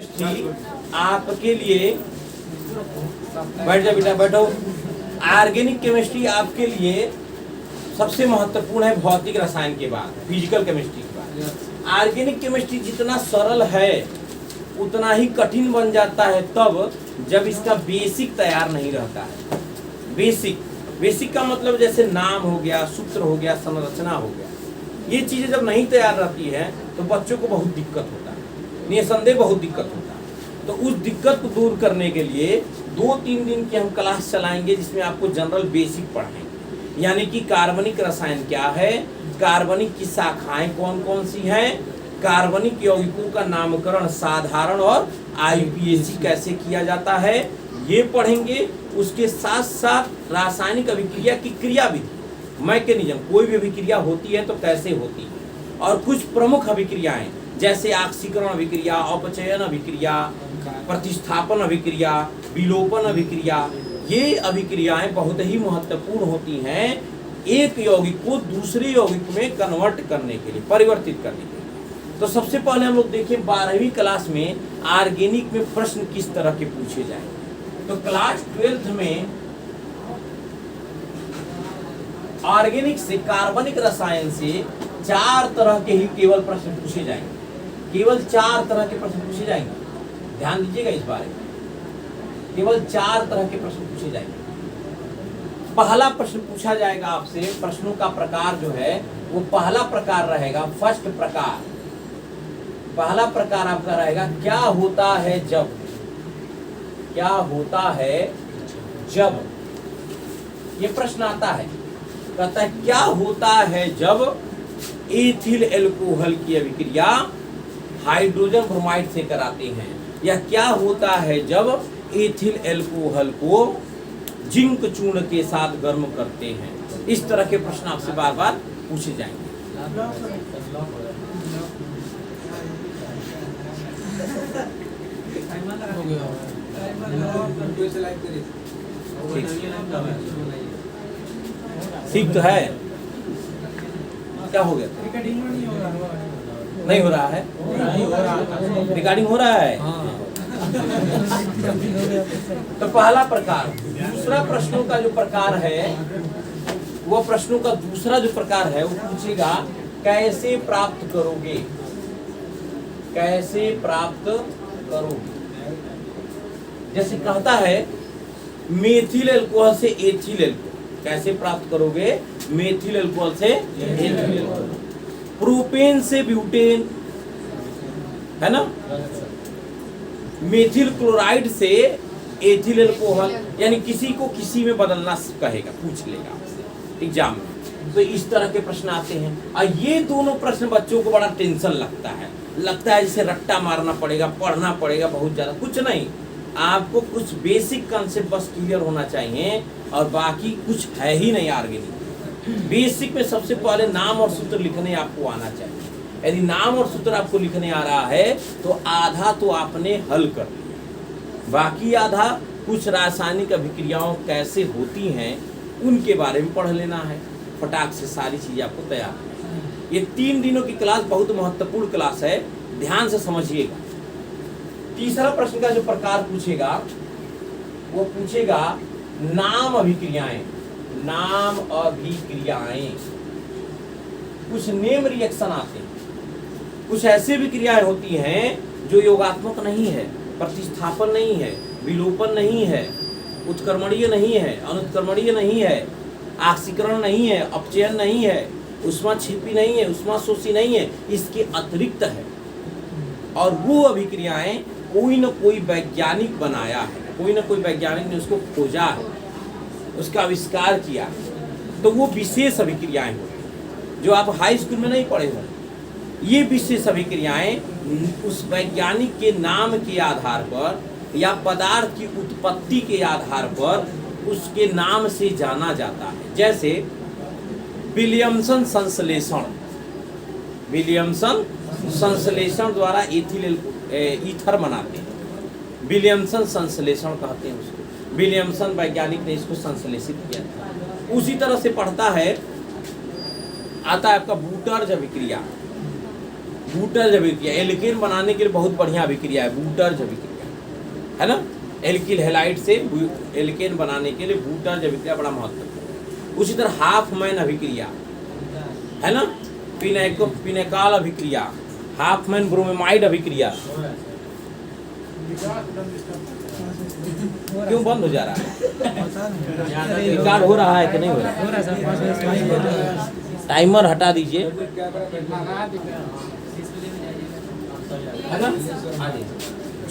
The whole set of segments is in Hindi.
आपके लिए, बैठ जाओ बेटा बैठो। ऑर्गेनिक केमिस्ट्री आपके लिए सबसे महत्वपूर्ण है भौतिक रसायन के बाद, फिजिकल केमिस्ट्री के बाद। ऑर्गेनिक केमिस्ट्री जितना सरल है उतना ही कठिन बन जाता है तब जब इसका बेसिक तैयार नहीं रहता है। बेसिक का मतलब जैसे नाम हो गया, सूत्र हो गया, संरचना हो गया, ये चीजें जब नहीं तैयार रहती है तो बच्चों को बहुत दिक्कत होता है, निसंदेह बहुत दिक्कत होता है। तो उस दिक्कत को दूर करने के लिए 2-3 दिन की हम क्लास चलाएंगे जिसमें आपको जनरल बेसिक पढ़ाएंगे, यानी कि कार्बनिक रसायन क्या है, कार्बनिक की शाखाएं कौन कौन सी हैं, कार्बनिक यौगिकों का नामकरण साधारण और IUPAC कैसे किया जाता है, ये पढ़ेंगे। उसके साथ साथ रासायनिक अभिक्रिया की क्रियाविधि, मैकेनिज्म, कोई भी अभिक्रिया होती है तो कैसे होती है, और कुछ प्रमुख अभिक्रियाएं जैसे ऑक्सीकरण अभिक्रिया, अपचयन अभिक्रिया, प्रतिस्थापन अभिक्रिया, विलोपन अभिक्रिया, ये अभिक्रियाएं बहुत ही महत्वपूर्ण होती हैं एक यौगिक को दूसरे यौगिक में कन्वर्ट करने के लिए, परिवर्तित करने के लिए। तो सबसे पहले हम लोग देखें 12वीं क्लास में ऑर्गेनिक में प्रश्न किस तरह के पूछे जाएंगे। तो क्लास 12th में ऑर्गेनिक से, कार्बनिक रसायन से 4 तरह के ही केवल प्रश्न पूछे जाएंगे, केवल 4 तरह के प्रश्न पूछे जाएंगे। ध्यान दीजिएगा इस बारे में, केवल 4 तरह के प्रश्न पूछे जाएंगे। पहला प्रश्न पूछा जाएगा आपसे, प्रश्नों का प्रकार जो है वो पहला प्रकार रहेगा, फर्स्ट प्रकार। पहला प्रकार आपका रहेगा क्या होता है जब, क्या होता है जब, ये प्रश्न आता है, कहता है क्या होता है जब एथिल एल्कोहल की अभिक्रिया हाइड्रोजन ब्रोमाइड से कराते हैं, या क्या होता है जब एथिल एल्कोहल को जिंक चूर्ण के साथ गर्म करते हैं। इस तरह के प्रश्न आपसे बार बार पूछे जाएंगे। ठीक तो है, क्या हो गया, नहीं हो रहा है, रिकॉर्डिंग हो रहा है। तो पहला प्रकार। दूसरा प्रश्नों का जो प्रकार है, वो प्रश्नों का दूसरा जो प्रकार है वो पूछेगा कैसे प्राप्त करोगे, कैसे प्राप्त करोगे। जैसे कहता है मेथिल अल्कोहल से एथिल अल्कोहल, कैसे प्राप्त करोगे, मेथिल अल्कोहल से एथिल अल्कोहल, प्रोपेन से ब्यूटेन, है ना, मेथिल क्लोराइड से एथिल अल्कोहल, यानी किसी को किसी में बदलना कहेगा, पूछ लेगा आपसे एग्जाम में। तो इस तरह के प्रश्न आते हैं। और ये दोनों प्रश्न बच्चों को बड़ा टेंशन लगता है जैसे रट्टा मारना पड़ेगा, पढ़ना पड़ेगा बहुत ज्यादा। कुछ नहीं, आपको कुछ बेसिक कंसेप्ट बस क्लियर होना चाहिए और बाकी कुछ है ही नहीं। ऑर्गेनिक बेसिक में सबसे पहले नाम और सूत्र लिखने आपको आना चाहिए। यदि नाम और सूत्र आपको लिखने आ रहा है तो आधा तो आपने हल कर लिया, बाकी आधा कुछ रासायनिक अभिक्रियाओं कैसे होती हैं उनके बारे में पढ़ लेना है। फटाक से सारी चीजें आपको तैयार है। ये 3 दिनों की क्लास बहुत महत्वपूर्ण क्लास है, ध्यान से समझिएगा। तीसरा प्रश्न का जो प्रकार पूछेगा वो पूछेगा नाम अभिक्रियाएं, नाम अभिक्रियाएं। कुछ नेम रिएक्शन आते हैं, कुछ ऐसी भी क्रियाएं होती हैं जो योगात्मक नहीं है, प्रतिस्थापन नहीं है, विलोपन नहीं है, उत्क्रमणीय नहीं है, अनुत्क्रमणीय नहीं है, ऑक्सीकरण नहीं है, अपचयन नहीं है, ऊष्माक्षेपी नहीं है, ऊष्माशोषी नहीं है, इसके अतिरिक्त है। और वो अभिक्रियाएं कोई न कोई वैज्ञानिक बनाया है, कोई न कोई वैज्ञानिक ने उसको खोजा है, उसका आविष्कार किया है। तो वो विशेष अभिक्रियाएं होती हैं जो आप हाई स्कूल में नहीं पढ़े होंगे। ये विशेष अभिक्रियाएं उस वैज्ञानिक के नाम के आधार पर या पदार्थ की उत्पत्ति के आधार पर उसके नाम से जाना जाता है। जैसे विलियमसन संश्लेषण, विलियमसन संश्लेषण द्वारा ईथर बनाते हैं, विलियमसन संश्लेषण कहते हैं उसको। विलियमसन वैज्ञानिक ने इसको संश्लेषित किया था। उसी तरह से पढ़ता है, आता है आपका बूटर्ज अभिक्रिया। बूटर्ज अभिक्रिया, एल्केन बनाने के लिए बहुत बढ़िया अभिक्रिया है बूटर्ज अभिक्रिया, है ना। एल्किल हैलाइड से एल्केन बनाने के लिए बूटर्ज अभिक्रिया बड़ा महत्वपूर्ण। उसी तरह हाफमैन अभिक्रिया, है ना, पिनेकाल अभिक्रिया, हाफमैन ब्रोमेमाइड अभिक्रिया। क्यों बंद हो जा रहा है? रिकॉर्ड हो रहा है कि नहीं हो रहा है? टाइमर हटा दीजिए, है ना।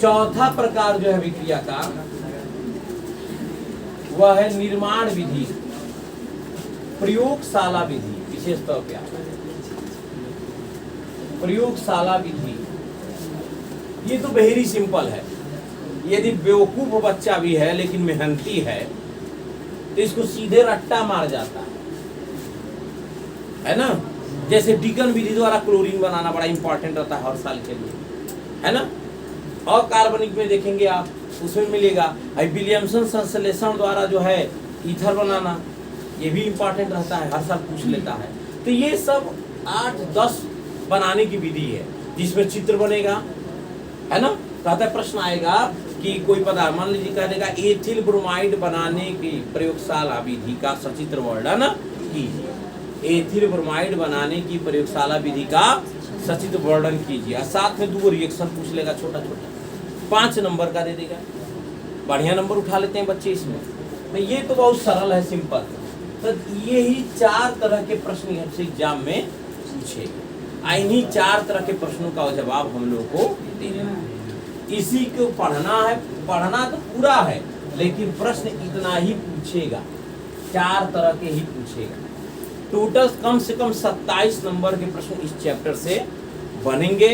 चौथा प्रकार जो है अभिक्रिया का वह है निर्माण विधि, प्रयोगशाला विधि। विशेष तौर पे प्रयोगशाला विधि, ये तो वेरी सिंपल है। यदि बेवकूफ बच्चा भी है लेकिन मेहनती है तो इसको सीधे रट्टा मार जाता है ना। जैसे डिकन विधि द्वारा क्लोरीन बनाना बड़ा इंपॉर्टेंट रहता है हर साल के लिए, है ना। और कार्बनिक में देखेंगे आप, उसमें मिलेगा। विलियमसन संश्लेषण द्वारा जो है ईथर बनाना, ये भी इंपॉर्टेंट रहता है, हर साल पूछ लेता है। तो ये सब 8-10 बनाने की विधि है जिसमें चित्र बनेगा, है ना। कहता है प्रश्न आएगा कि कोई पदार्थ, मान लीजिए कह देगा एथिल ब्रोमाइड बनाने की प्रयोगशाला विधि का सचित्र वर्णन कीजिए। एथिल ब्रोमाइड बनाने की प्रयोगशाला विधि का सचित्र वर्णन कीजिए। और साथ में 2 रिएक्शन पूछ लेगा छोटा छोटा, 5 नंबर का दे देगा। बढ़िया नंबर उठा लेते हैं बच्चे इसमें। तो ये तो बहुत सरल है, सिंपल। तो यही 4 तरह के प्रश्न हमसे एग्जाम में पूछे। इन्हीं 4 तरह के प्रश्नों का जवाब हम लोग को देना है। इसी को पढ़ना है, पढ़ना तो पूरा है लेकिन प्रश्न इतना ही पूछेगा, 4 तरह के ही पूछेगा। टोटल कम से कम 27 नंबर के प्रश्न इस चैप्टर से बनेंगे।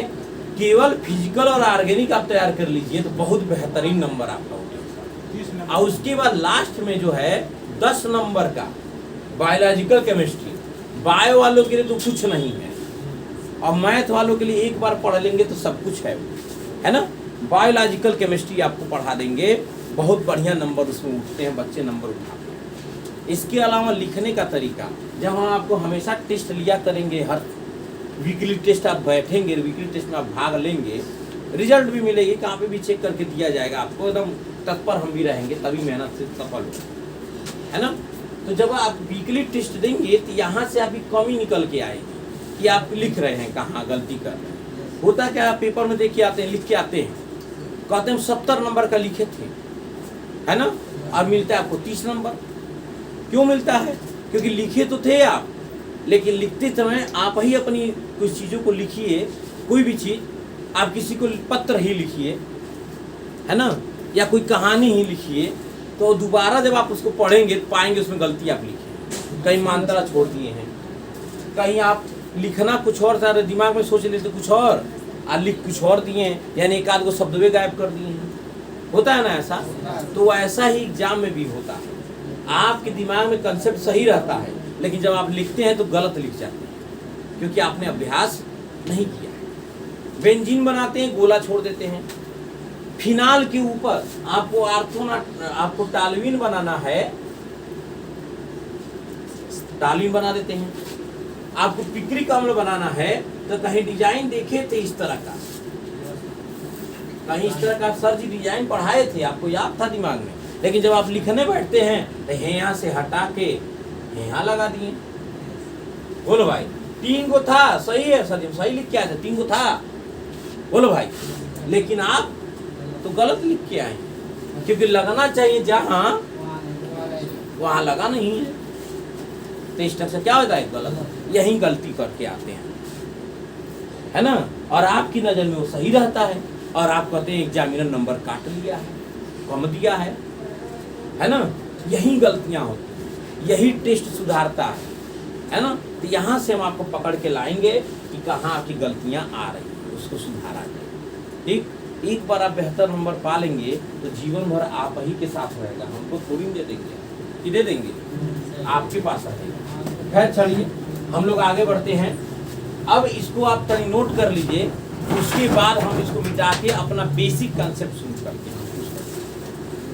केवल फिजिकल और ऑर्गेनिक आप तैयार कर लीजिए तो बहुत बेहतरीन नंबर आपका होगा। और उसके बाद लास्ट में जो है 10 नंबर का बायोलॉजिकल केमिस्ट्री, बायो वालों के लिए तो कुछ नहीं है, और मैथ वालों के लिए एक बार पढ़ लेंगे तो सब कुछ है ना। बायोलॉजिकल केमिस्ट्री आपको पढ़ा देंगे, बहुत बढ़िया नंबर उसमें उठते हैं, बच्चे नंबर उठाते हैं। इसके अलावा लिखने का तरीका, जब हम आपको हमेशा टेस्ट लिया करेंगे, हर वीकली टेस्ट आप बैठेंगे, वीकली टेस्ट में आप भाग लेंगे, रिजल्ट भी मिलेगी, कहाँ पे भी चेक करके दिया जाएगा आपको, एकदम तत्पर हम भी रहेंगे, तभी मेहनत से सफल हो, है ना। तो जब आप वीकली टेस्ट देंगे तो यहाँ से आपकी कमी निकल के आएगी कि आप लिख रहे हैं कहाँ गलती कर रहे हैं। होता क्या, पेपर में देख के आते हैं, लिख के आते हैं, कहते हैं 70 नंबर का लिखे थे, है ना, और मिलता है आपको 30 नंबर। क्यों मिलता है? क्योंकि लिखे तो थे आप, लेकिन लिखते समय आप ही अपनी कुछ चीज़ों को लिखिए, कोई भी चीज़ आप किसी को पत्र ही लिखिए, है ना, या कोई कहानी ही लिखिए, तो दोबारा जब आप उसको पढ़ेंगे तो पाएंगे उसमें गलती आप लिखी, कहीं मांत्रा छोड़ दिए हैं, कहीं आप लिखना कुछ और था, दिमाग में सोच लेते कुछ और लिख कुछ और दिए हैं, यानी एक आध को शब्द भी गायब कर दिए हैं। होता है ना ऐसा। तो ऐसा ही एग्जाम में भी होता है, आपके दिमाग में कंसेप्ट सही रहता है लेकिन जब आप लिखते हैं तो गलत लिख जाते हैं क्योंकि आपने अभ्यास नहीं किया है। बेंजीन बनाते हैं, गोला छोड़ देते हैं। फिनाल के ऊपर आपको टालवीन बनाना है, टालवीन बना देते हैं। आपको पिक्रिक अम्ल बनाना है तो कहीं डिजाइन देखे थे इस तरह का, कहीं इस तरह का सर जी डिजाइन पढ़ाए थे, आपको याद था दिमाग में, लेकिन जब आप लिखने बैठते हैं तो यहाँ से हटा के यहाँ लगा दिए। बोलो भाई, 3 को था, सही है सर जी, सही लिख के आए थे, 3 को था, बोलो भाई, लेकिन आप तो गलत लिख के आए, क्योंकि लगना चाहिए जहां वहां लगा नहीं है। तो इस तरह से क्या होता है, गलत, यही गलती करके आते हैं, है ना। और आपकी नजर में वो सही रहता है और आप कहते हैं एग्जामिनर नंबर काट लिया है, कम दिया है ना। यही गलतियां होती हैं, यही टेस्ट सुधारता है ना। तो यहाँ से हम आपको पकड़ के लाएंगे कि कहाँ आपकी गलतियां आ रही हैं, उसको सुधारा जाए। ठीक, एक बार आप बेहतर नंबर पा लेंगे तो जीवन भर आप ही के साथ रहेगा, हमको थोड़ी दे देंगे, कि दे देंगे, आपके पास रहेगा। खैर चलिए हम लोग आगे बढ़ते हैं। अब इसको आप तनी नोट कर लीजिए, उसके बाद हम इसको मिटा के अपना बेसिक कंसेप्ट